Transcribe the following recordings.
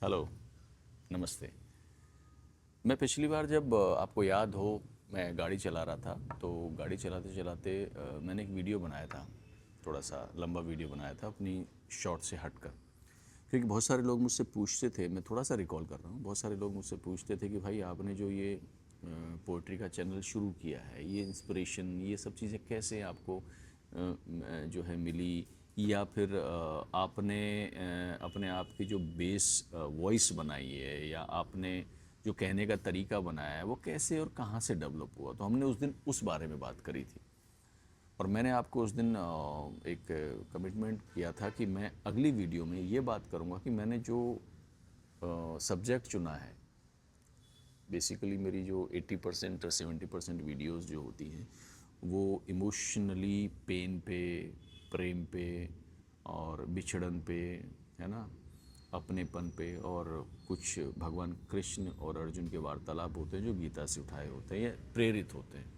Hello, नमस्ते। मैं पिछली बार जब आपको याद हो मैं गाड़ी चला रहा था, तो गाड़ी चलाते चलाते मैंने एक वीडियो बनाया था। थोड़ा सा लंबा वीडियो बनाया था अपनी शॉर्ट से हटकर, क्योंकि बहुत सारे लोग मुझसे पूछते थे। मैं थोड़ा सा रिकॉल कर रहा हूँ। बहुत सारे लोग मुझसे पूछते थे कि भाई आपने जो ये पोइट्री का चैनल शुरू किया है, ये इंस्पिरेशन, ये सब चीज़ें कैसे आपको जो है मिली, या फिर आपने अपने आप की जो बेस वॉइस बनाई है, या आपने जो कहने का तरीका बनाया है, वो कैसे और कहाँ से डेवलप हुआ। तो हमने उस दिन उस बारे में बात करी थी, और मैंने आपको उस दिन एक कमिटमेंट किया था कि मैं अगली वीडियो में ये बात करूँगा कि मैंने जो सब्जेक्ट चुना है। बेसिकली मेरी जो 80% और 70% वीडियोस जो होती हैं, वो इमोशनली पेन पे, प्रेम पे और बिछड़न पे, है ना, अपनेपन पे, और कुछ भगवान कृष्ण और अर्जुन के वार्तालाप होते हैं जो गीता से उठाए होते हैं या प्रेरित होते हैं।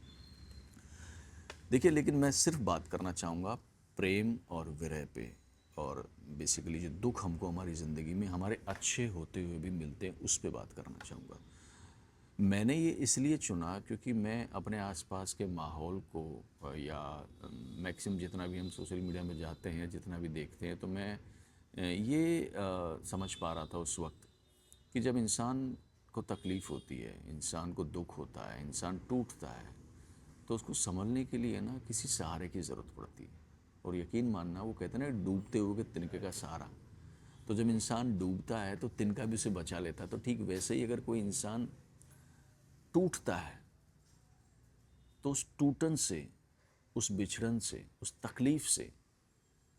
देखिए, लेकिन मैं सिर्फ बात करना चाहूँगा प्रेम और विरह पे, और बेसिकली जो दुख हमको हमारी ज़िंदगी में हमारे अच्छे होते हुए भी मिलते हैं, उस पे बात करना चाहूँगा। मैंने ये इसलिए चुना क्योंकि मैं अपने आसपास के माहौल को या मैक्सिमम जितना भी हम सोशल मीडिया में जाते हैं, जितना भी देखते हैं, तो मैं ये समझ पा रहा था उस वक्त कि जब इंसान को तकलीफ़ होती है, इंसान को दुख होता है, इंसान टूटता है, तो उसको संभलने के लिए ना किसी सहारे की ज़रूरत पड़ती है। और यकीन मानना, वो कहते हैं ना, डूबते हुए के तिनके का सहारा। तो जब इंसान डूबता है तो तिनका भी उसे बचा लेता है। तो ठीक वैसे ही अगर कोई इंसान टूटता है, तो उस टूटन से, उस बिछड़न से, उस तकलीफ़ से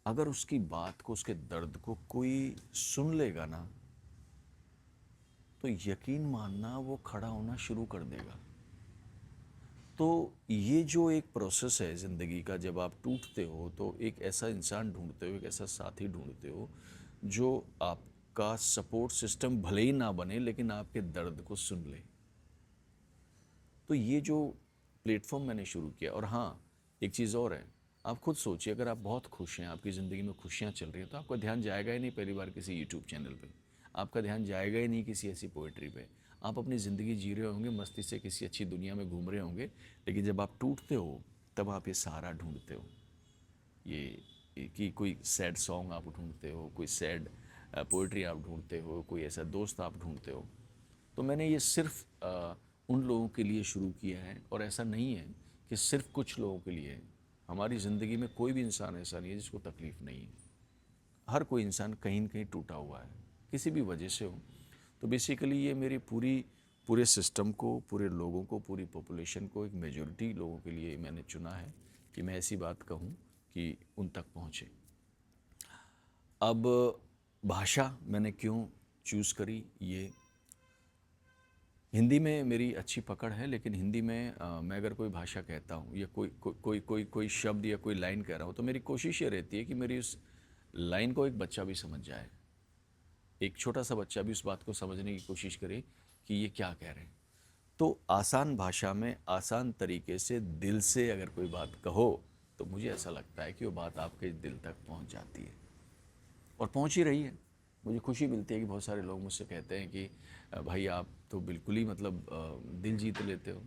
अगर उसकी बात को, उसके दर्द को कोई सुन लेगा ना, तो यकीन मानना वो खड़ा होना शुरू कर देगा। तो ये जो एक प्रोसेस है ज़िंदगी का, जब आप टूटते हो तो एक ऐसा इंसान ढूंढते हो, एक ऐसा साथी ढूंढते हो जो आपका सपोर्ट सिस्टम भले ही ना बने, लेकिन आपके दर्द को सुन ले। तो ये जो प्लेटफॉर्म मैंने शुरू किया, और हाँ, एक चीज़ और है। आप खुद सोचिए, अगर आप बहुत खुश हैं, आपकी ज़िंदगी में खुशियाँ चल रही हैं, तो आपका ध्यान जाएगा ही नहीं पहली बार किसी यूट्यूब चैनल पे। आपका ध्यान जाएगा ही नहीं किसी ऐसी पोइट्री पे। आप अपनी ज़िंदगी जी रहे होंगे, मस्ती से किसी अच्छी दुनिया में घूम रहे होंगे, लेकिन जब आप टूटते हो, तब आप ये सहारा ढूंढते हो। ये कि कोई सैड सॉन्ग आप ढूंढते हो, कोई सैड पोइट्री आप ढूंढते हो, कोई ऐसा दोस्त आप ढूंढते हो। तो मैंने ये सिर्फ उन लोगों के लिए शुरू किया है, और ऐसा नहीं है कि सिर्फ कुछ लोगों के लिए है। हमारी ज़िंदगी में कोई भी इंसान ऐसा नहीं है जिसको तकलीफ़ नहीं है। हर कोई इंसान कहीं न कहीं टूटा हुआ है, किसी भी वजह से हो। तो बेसिकली ये मेरी पूरे सिस्टम को, पूरे लोगों को, पूरी पॉपुलेशन को, एक मेजॉरिटी लोगों के लिए मैंने चुना है कि मैं ऐसी बात कहूँ कि उन तक पहुँचे। अब भाषा मैंने क्यों चूज़ करी, ये हिंदी में मेरी अच्छी पकड़ है, लेकिन हिंदी में मैं अगर कोई भाषा कहता हूँ, या कोई शब्द या कोई लाइन कह रहा हूँ, तो मेरी कोशिश ये रहती है कि मेरी उस लाइन को एक बच्चा भी समझ जाए। एक छोटा सा बच्चा भी उस बात को समझने की कोशिश करे कि ये क्या कह रहे हैं। तो आसान भाषा में, आसान तरीके से, दिल से अगर कोई बात कहो, तो मुझे ऐसा लगता है कि वो बात आपके दिल तक पहुंच जाती है, और पहुंच ही रही है। मुझे खुशी मिलती है कि बहुत सारे लोग मुझसे कहते हैं कि भाई आप तो बिल्कुल ही मतलब दिल जीत लेते हो।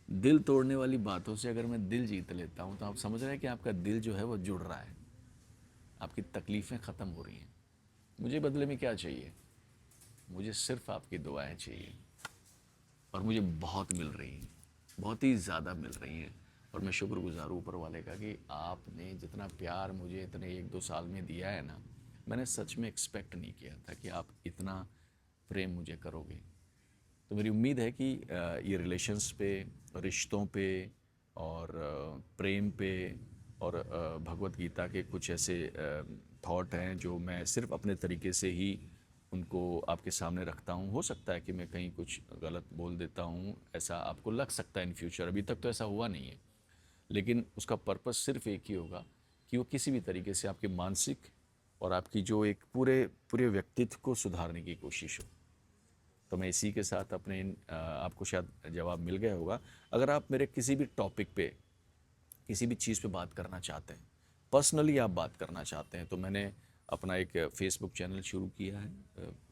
दिल तोड़ने वाली बातों से अगर मैं दिल जीत लेता हूँ, तो आप समझ रहे हैं कि आपका दिल जो है वो जुड़ रहा है, आपकी तकलीफ़ें ख़त्म हो रही हैं। मुझे बदले में क्या चाहिए? मुझे सिर्फ आपकी दुआएं चाहिए, और मुझे बहुत मिल रही हैं, बहुत ही ज़्यादा मिल रही हैं। और मैं शुक्रगुज़ार हूँ ऊपर वाले का कि आपने जितना प्यार मुझे इतने 1-2 साल में दिया है ना, मैंने सच में एक्सपेक्ट नहीं किया था कि आप इतना प्रेम मुझे करोगे। तो मेरी उम्मीद है कि ये रिलेशंस पे, रिश्तों पे, और प्रेम पे, और भगवत गीता के कुछ ऐसे थॉट हैं जो मैं सिर्फ अपने तरीके से ही उनको आपके सामने रखता हूँ। हो सकता है कि मैं कहीं कुछ गलत बोल देता हूँ, ऐसा आपको लग सकता है इन फ्यूचर। अभी तक तो ऐसा हुआ नहीं है, लेकिन उसका पर्पस सिर्फ एक ही होगा कि वो किसी भी तरीके से आपके मानसिक और आपकी जो एक पूरे पूरे व्यक्तित्व को सुधारने की कोशिश हो। तो मैं इसी के साथ अपने आपको शायद जवाब मिल गया होगा। अगर आप मेरे किसी भी टॉपिक पे, किसी भी चीज़ पे बात करना चाहते हैं, पर्सनली आप बात करना चाहते हैं, तो मैंने अपना एक फेसबुक चैनल शुरू किया है।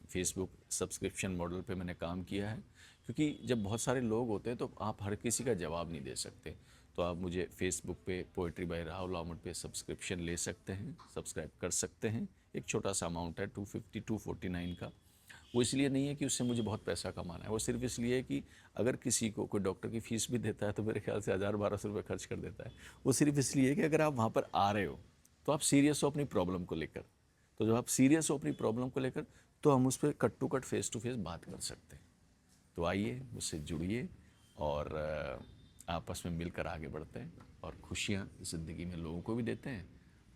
फेसबुक सब्सक्रिप्शन मॉडल पे मैंने काम किया है, क्योंकि जब बहुत सारे लोग होते हैं तो आप हर किसी का जवाब नहीं दे सकते। तो आप मुझे फेसबुक पे पोएट्री बाय राहुल आमट पे सब्सक्रिप्शन ले सकते हैं, सब्सक्राइब कर सकते हैं। एक छोटा सा अमाउंट है 250 249 का। वो इसलिए नहीं है कि उससे मुझे बहुत पैसा कमाना है, वो सिर्फ इसलिए है कि अगर किसी को कोई डॉक्टर की फ़ीस भी देता है तो मेरे ख्याल से 1000-1200 रुपये खर्च कर देता है। वो सिर्फ इसलिए है कि अगर आप वहाँ पर आ रहे हो तो आप सीरियस हो अपनी प्रॉब्लम को लेकर। तो जब आप सीरियस हो अपनी प्रॉब्लम को लेकर तो हम उस पर cut to cut face to face बात कर सकते हैं। तो आइए मुझसे जुड़िए और आपस में मिलकर आगे बढ़ते हैं और खुशियाँ ज़िंदगी में लोगों को भी देते हैं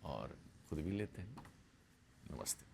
और खुद भी लेते हैं। नमस्ते।